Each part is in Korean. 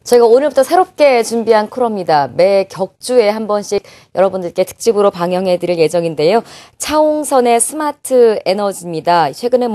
저희가 오늘부터 새롭게 준비한 코너입니다. 매 격주에 한 번씩 여러분들께 특집으로 방영해드릴 예정인데요. 차홍선의 스마트 에너지입니다. 최근에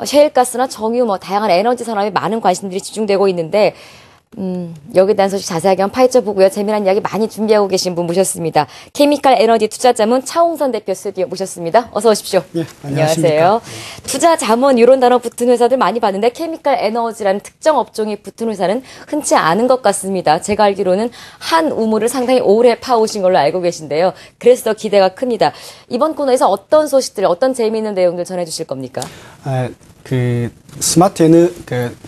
셰일가스나 정유 다양한 에너지 산업에 많은 관심들이 집중되고 있는데 여기에 대한 소식 자세하게 한번 파헤쳐보고요. 재미난 이야기 많이 준비하고 계신 분 모셨습니다. 케미칼 에너지 투자자문 차홍선 대표 스튜디오 모셨습니다. 어서 오십시오. 네, 안녕하세요. 투자자문 이런 단어 붙은 회사들 많이 봤는데 케미칼 에너지라는 특정 업종이 붙은 회사는 흔치 않은 것 같습니다. 제가 알기로는 한 우물을 상당히 오래 파오신 걸로 알고 계신데요. 그래서 더 기대가 큽니다. 이번 코너에서 어떤 소식들, 어떤 재미있는 내용들 전해주실 겁니까?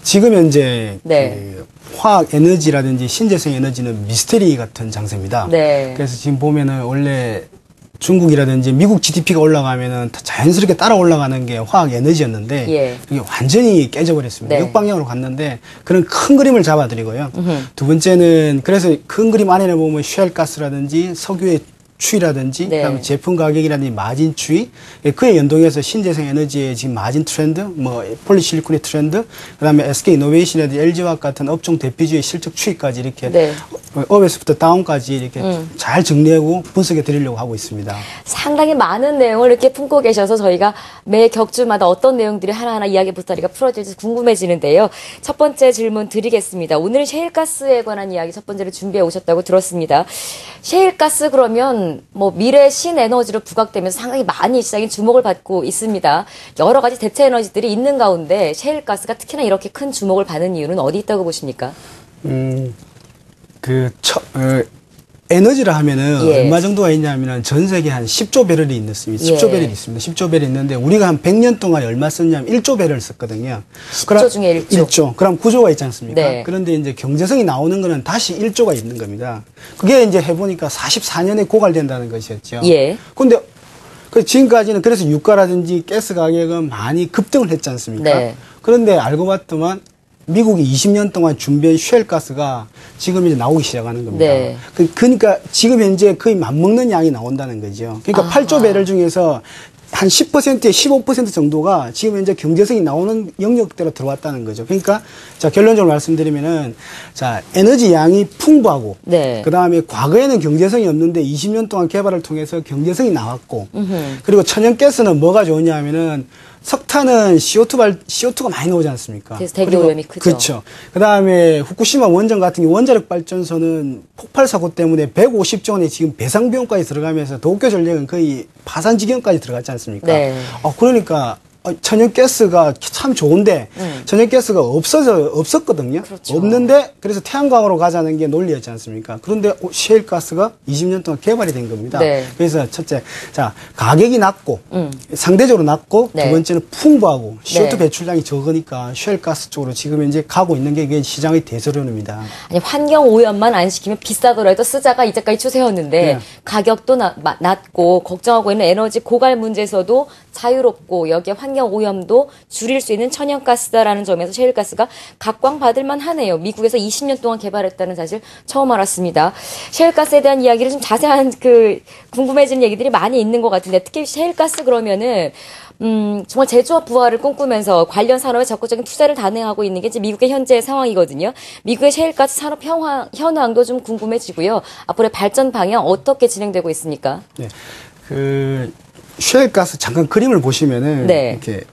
지금 현재 네. 화학 에너지라든지 신재생 에너지는 미스테리 같은 장세입니다. 네. 그래서 지금 보면은 원래 중국이라든지 미국 GDP가 올라가면은 자연스럽게 따라 올라가는 게 화학 에너지였는데 예. 이게 완전히 깨져버렸습니다. 네. 역방향으로 갔는데 그런 큰 그림을 잡아드리고요. 두 번째는 그래서 큰 그림 안에 보면 셰일가스라든지 석유의 추이라든지 네. 그다음에 제품 가격이라든지 마진 추이, 그에 연동해서 신재생 에너지의 지금 마진 트렌드, 폴리실리콘의 트렌드, 그다음에 SK 이노베이션이라든지 LG화학 같은 업종 대표주의 실적 추이까지 이렇게 네. 업에서부터 다운까지 이렇게 잘 정리하고 분석해 드리려고 하고 있습니다. 상당히 많은 내용을 이렇게 품고 계셔서 저희가 매 격주마다 어떤 내용들이 하나하나 이야기 보따리가 풀어질지 궁금해지는데요. 첫 번째 질문 드리겠습니다. 오늘 셰일가스에 관한 이야기 첫 번째로 준비해 오셨다고 들었습니다. 셰일가스 그러면 미래 신에너지로 부각되면서 상당히 많이 시장에 주목을 받고 있습니다. 여러 가지 대체 에너지들이 있는 가운데 셰일가스가 특히나 이렇게 큰 주목을 받는 이유는 어디 있다고 보십니까? 에너지라 하면은 예. 얼마 정도가 있냐면은 전 세계 한 10조 배럴이 있습니다. 10조 예. 배럴이 있습니다. 10조 배럴이 있는데 우리가 한 100년 동안 얼마 썼냐면 1조 배럴을 썼거든요. 10조 중에 1조. 그럼 9조가 있지 않습니까? 네. 그런데 이제 경제성이 나오는 거는 다시 1조가 있는 겁니다. 그게 이제 해보니까 44년에 고갈된다는 것이었죠. 예. 근데 지금까지는 그래서 유가라든지 가스 가격은 많이 급등을 했지 않습니까? 네. 그런데 알고 봤더만 미국이 20년 동안 준비한 셰일가스가 지금 이제 나오기 시작하는 겁니다. 네. 그러니까 지금 현재 거의 맞먹는 양이 나온다는 거죠. 그러니까 8조 배럴 중에서 한 10%에 15% 정도가 지금 현재 경제성이 나오는 영역대로 들어왔다는 거죠. 그러니까 자, 결론적으로 말씀드리면은 자, 에너지 양이 풍부하고 네. 그다음에 과거에는 경제성이 없는데 20년 동안 개발을 통해서 경제성이 나왔고 그리고 천연가스는 뭐가 좋으냐 하면은 석탄은 CO2가 많이 나오지 않습니까? 그래서 대기 오염이 크죠. 그렇죠. 그다음에 후쿠시마 원전 같은 경우 원자력 발전소는 폭발 사고 때문에 150조 원의 지금 배상 비용까지 들어가면서 도쿄 전력은 거의 파산 지경까지 들어갔지 않습니까? 네. 그러니까 천연가스가 참 좋은데 천연가스가 없었거든요. 그렇죠. 없는데 그래서 태양광으로 가자는 게 논리였지 않습니까? 그런데 셰일가스가 20년 동안 개발이 된 겁니다. 네. 그래서 첫째, 자, 가격이 낮고 상대적으로 낮고 네. 두 번째는 풍부하고 CO2 네. 배출량이 적으니까 셰일가스 쪽으로 지금 현재 가고 있는 게 이게 시장의 대세론입니다. 아니, 환경 오염만 안 시키면 비싸더라도 쓰자가 이제까지 추세였는데 네. 가격도 낮고 걱정하고 있는 에너지 고갈 문제에서도 자유롭고 여기에 환경 오염도 줄일 수 있는 천연가스다라는 점에서 셰일가스가 각광받을 만하네요. 미국에서 20년 동안 개발했다는 사실 처음 알았습니다. 셰일가스에 대한 이야기를 좀 자세한 궁금해지는 얘기들이 많이 있는 것 같은데 특히 셰일가스 그러면은 정말 제조업 부활을 꿈꾸면서 관련 산업에 적극적인 투자를 단행하고 있는 게 미국의 현재 상황이거든요. 미국의 셰일가스 산업 현황도 좀 궁금해지고요. 앞으로의 발전 방향 어떻게 진행되고 있습니까? 네. 셰일가스 잠깐 그림을 보시면은 네. 이렇게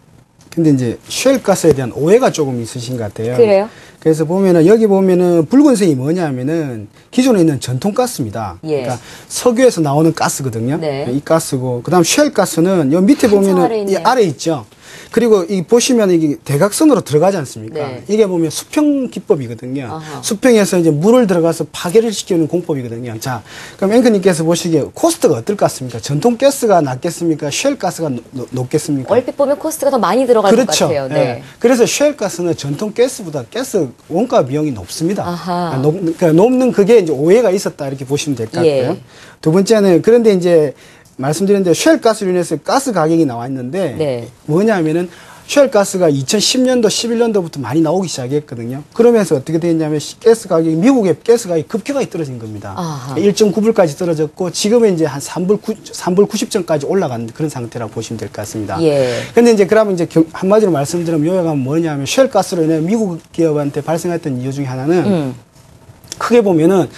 근데 이제 셰일가스에 대한 오해가 조금 있으신 것 같아요. 그래요? 그래서 보면은 여기 보면은 붉은색이 뭐냐면은 기존에 있는 전통가스입니다. 예. 그러니까 석유에서 나오는 가스거든요. 네. 이 가스고 그다음 셰일가스는 여기 밑에 한참 보면은 아래에 있네요. 이 아래 있죠. 그리고 이 보시면 이게 대각선으로 들어가지 않습니까? 네. 이게 보면 수평 기법이거든요. 아하. 수평에서 이제 물을 들어가서 파괴를 시키는 공법이거든요. 자, 그럼 앵커님께서 보시기에 코스트가 어떨 것 같습니까? 전통 가스가 낫겠습니까? 셰일가스가 높겠습니까? 얼핏 보면 코스트가 더 많이 들어갈 것 같아요. 네. 예. 그래서 셰일가스는 전통 가스보다 가스 원가 비용이 높습니다. 아하. 그러니까 높는 그게 이제 오해가 있었다 이렇게 보시면 될 것 같고요. 예. 두 번째는 그런데 이제 말씀드렸는데 셰일가스로 인해서 가스 가격이 나와 있는데 네. 뭐냐면은 셰일가스가 2010년도, 11년도부터 많이 나오기 시작했거든요. 그러면서 어떻게 됐냐면 가스 가격이 미국의 가스 가격이 급격하게 떨어진 겁니다. 아하. 1.9불까지 떨어졌고 지금은 이제 한 3불 90전까지 올라간 그런 상태라고 보시면 될 것 같습니다. 예. 근데 이제 그러면 이제 한마디로 말씀드리면 요약하면 뭐냐면 셰일가스로 인해 미국 기업한테 발생했던 이유 중에 하나는 크게 보면은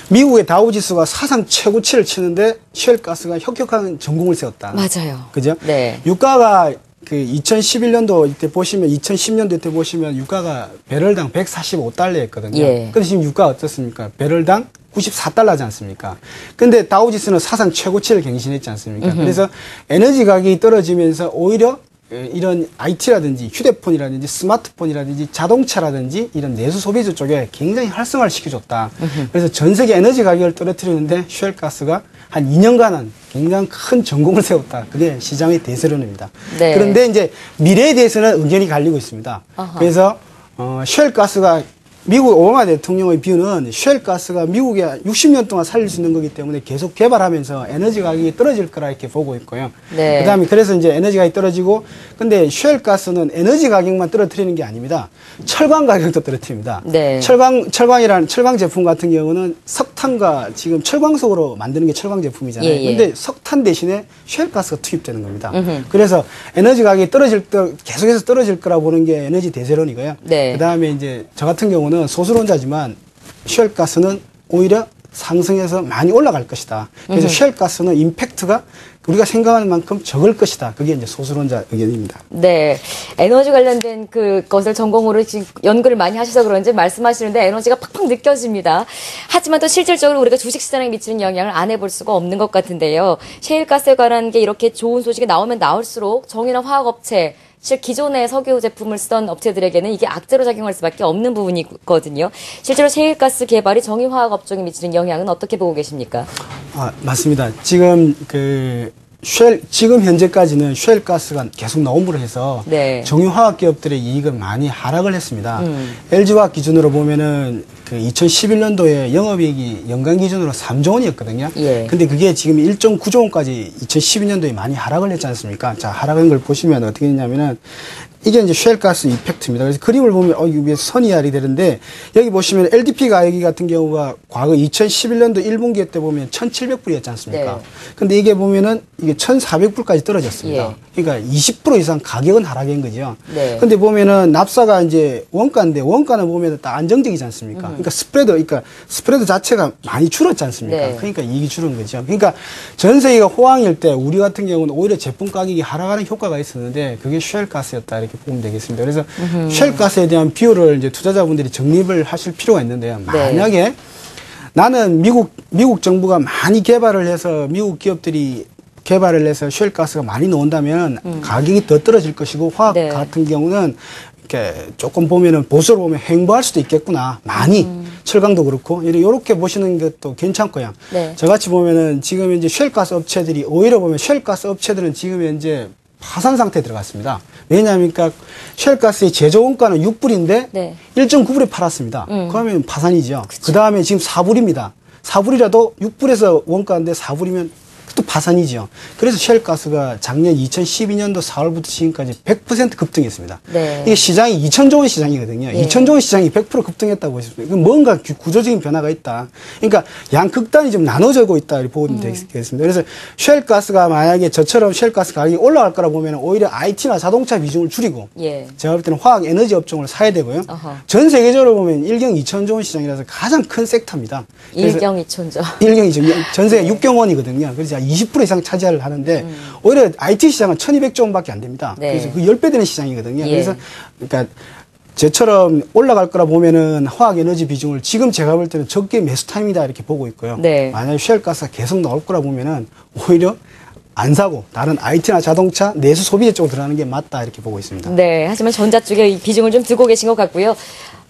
미국의 다우지수가 사상 최고치를 치는데 셰일가스가 혁혁한 전공을 세웠다. 맞아요. 그죠? 네. 유가가 그 2011년도 이때 보시면 2010년도 이때 보시면 유가가 배럴당 145달러였거든요. 예. 근데 지금 유가 어떻습니까? 배럴당 94달러지 않습니까? 근데 다우지수는 사상 최고치를 갱신했지 않습니까? 그래서 에너지 가격이 떨어지면서 오히려 이런 IT라든지 휴대폰이라든지 스마트폰이라든지 자동차라든지 이런 내수 소비재 쪽에 굉장히 활성화를 시켜줬다. 그래서 전 세계 에너지 가격을 떨어뜨리는데 셰일가스가 한 2년간은 굉장히 큰 전공을 세웠다. 그게 시장의 대세론입니다. 네. 그런데 이제 미래에 대해서는 의견이 갈리고 있습니다. 아하. 그래서 셰일가스가 미국 오바마 대통령의 뷰는 셰일가스가 미국에 60년 동안 살릴 수 있는 거기 때문에 계속 개발하면서 에너지 가격이 떨어질 거라 이렇게 보고 있고요. 네. 그다음에 그래서 이제 에너지 가격이 떨어지고, 근데 셰일가스는 에너지 가격만 떨어뜨리는 게 아닙니다. 철강 가격도 떨어뜨립니다. 네. 철광이라는 철강 제품 같은 경우는 석탄과 지금 철광석으로 만드는 게 철강 제품이잖아요. 예, 예. 근데 석탄 대신에 셰일가스가 투입되는 겁니다. 그래서 에너지 가격이 계속해서 떨어질 거라 보는 게 에너지 대세론이고요. 네. 그다음에 이제 저 같은 경우는 소수론자지만 셰일가스는 오히려 상승해서 많이 올라갈 것이다. 그래서 셰일가스는 임팩트가 우리가 생각하는 만큼 적을 것이다. 그게 이제 소수론자 의견입니다. 네. 에너지 관련된 그것을 전공으로 지금 연구를 많이 하셔서 그런지 말씀하시는데 에너지가 팍팍 느껴집니다. 하지만 또 실질적으로 우리가 주식시장에 미치는 영향을 안 해볼 수가 없는 것 같은데요. 셰일가스에 관한 게 이렇게 좋은 소식이 나오면 나올수록 정유나 화학업체, 실 기존의 석유 제품을 쓰던 업체들에게는 이게 악재로 작용할 수밖에 없는 부분이거든요. 실제로 셰일가스 개발이 정유화학 업종에 미치는 영향은 어떻게 보고 계십니까? 맞습니다. 지금 지금 현재까지는 셰일가스가 계속 나옴으로 해서 네. 정유화학 기업들의 이익은 많이 하락을 했습니다. LG화학 기준으로 보면은 그 2011년도에 영업이익이 연간 기준으로 3조 원이었거든요. 예. 근데 그게 지금 1.9조 원까지 2012년도에 많이 하락을 했지 않습니까? 자, 하락한 걸 보시면 어떻게 되냐면은 이게 이제 셰일가스 이펙트입니다. 그래서 그림을 보면 이게 왜 선이 알이 되는데, 여기 보시면 LDP 가격이 같은 경우가 과거 2011년도 1분기 때 보면 1,700불이었지 않습니까? 네. 근데 이게 보면은 이게 1,400불까지 떨어졌습니다. 예. 그러니까 20% 이상 가격은 하락한 거죠. 네. 근데 보면은 납사가 이제 원가인데, 원가는 보면은 딱 안정적이지 않습니까? 그러니까 스프레드 자체가 많이 줄었지 않습니까? 네. 그러니까 이익이 줄은 거죠. 그러니까 전 세계가 호황일 때 우리 같은 경우는 오히려 제품 가격이 하락하는 효과가 있었는데, 그게 셰일가스였다 이렇게 보면 되겠습니다. 그래서 셰일가스에 대한 비율을 이제 투자자분들이 정립을 하실 필요가 있는데요. 만약에 나는 미국 정부가 많이 개발을 해서 미국 기업들이 개발을 해서 셰일가스가 많이 나온다면 가격이 더 떨어질 것이고, 화학 네. 같은 경우는 이렇게 조금 보면은 보수로 보면 횡보할 수도 있겠구나. 많이 철강도 그렇고 이렇게 보시는 것도 괜찮고요. 네. 저같이 보면은 지금 이제 셰일가스 업체들이 오히려 보면 셰일가스 업체들은 지금 현재 파산 상태에 들어갔습니다. 왜냐하면 셰일가스의 제조 원가는 6불인데 네. 1.9불에 팔았습니다. 그러면 파산이죠. 그 다음에 지금 4불입니다. 4불이라도 6불에서 원가인데 4불이면 또 파산이죠. 그래서 셰일가스가 작년 2012년도 4월부터 지금까지 100% 급등했습니다. 네. 이게 시장이 2천조 원 시장이거든요. 예. 2천조 원 시장이 100% 급등했다고 보십니다. 뭔가 구조적인 변화가 있다. 그러니까 양극단이 좀 나눠지고 있다 이렇게 보면 되겠습니다. 그래서 셰일가스가 만약에 저처럼 셰일가스 가격이 올라갈 거라 보면 오히려 IT나 자동차 비중을 줄이고, 예. 제가 볼 때는 화학 에너지 업종을 사야 되고요. 어허. 전 세계적으로 보면 1경 2천조 원 시장이라서 가장 큰 섹터입니다. 그래서 1경 2촌죠. 1경 2천, 전 세계 6경원이거든요. 그래서 20% 이상 차지를 하는데, 오히려 IT 시장은 1200조 원밖에 안 됩니다. 네. 그래서 그 10배 되는 시장이거든요. 예. 그래서, 그러니까, 저처럼 올라갈 거라 보면은 화학 에너지 비중을 지금 제가 볼 때는 적게 매수 타임이다 이렇게 보고 있고요. 네. 만약에 셰일가스가 계속 나올 거라 보면은 오히려 안 사고 다른 IT나 자동차, 내수 소비재 쪽으로 들어가는 게 맞다 이렇게 보고 있습니다. 네. 하지만 전자 쪽에 이 비중을 좀 두고 계신 것 같고요.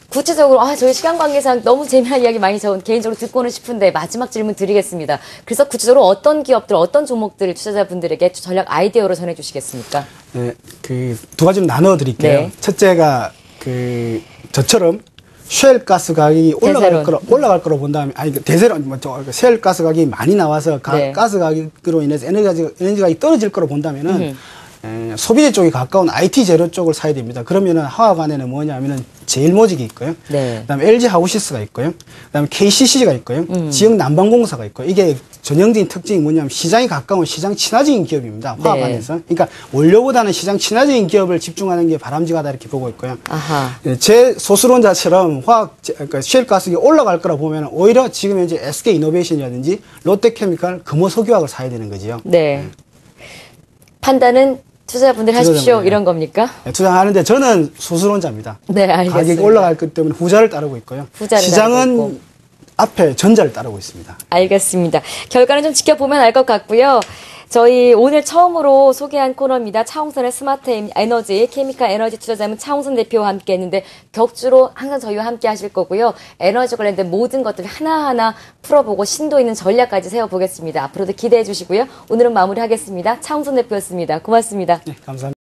구체적으로 저희 시간 관계상 너무 재미난 이야기 많이 저 개인적으로 듣고는 싶은데 마지막 질문 드리겠습니다. 그래서 구체적으로 어떤 기업들, 어떤 종목들을 투자자분들에게 전략 아이디어로 전해주시겠습니까? 네, 그 두 가지로 나눠 드릴게요. 네. 첫째가 저처럼 셰일가스 가격이 대세론. 올라갈 거로 본다면, 대세론, 셰일가스 가격이 많이 나와서 네. 가스 가격으로 인해서 에너지 가격이 떨어질 거로 본다면은, 소비재 쪽에 가까운 IT 재료 쪽을 사야 됩니다. 그러면은 화학 안에는 뭐냐면은 제일모직이 있고요. 네. 그다음에 LG 하우시스가 있고요. 그다음에 KCC가 있고요. 지역 난방공사가 있고요. 이게 전형적인 특징이 뭐냐면 시장이 가까운 시장 친화적인 기업입니다. 화학 네. 안에서. 그러니까 원료보다는 시장 친화적인 기업을 집중하는 게 바람직하다 이렇게 보고 있고요. 아하. 제 소수론자처럼 그러니까 셰일가스가 올라갈 거라 보면 오히려 지금 현재 SK이노베이션이라든지 롯데케미칼, 금호석유화학을 사야 되는 거지요. 네. 판단은 투자자분들 하십시오. 투자자분들. 이런 겁니까? 투자하는데 저는 소수론자입니다. 네, 알겠습니다. 가격이 올라갈 것 때문에 후자를 따르고 있고요. 후자를 따르고 시장은 있고. 앞에 전자를 따르고 있습니다. 알겠습니다. 결과는 좀 지켜보면 알 것 같고요. 저희 오늘 처음으로 소개한 코너입니다. 차홍선의 스마트 에너지, 케미칼 에너지 투자자문 차홍선 대표와 함께 했는데 격주로 항상 저희와 함께 하실 거고요. 에너지 관련된 모든 것들 하나하나 풀어보고 심도 있는 전략까지 세워보겠습니다. 앞으로도 기대해 주시고요. 오늘은 마무리하겠습니다. 차홍선 대표였습니다. 고맙습니다. 네, 감사합니다.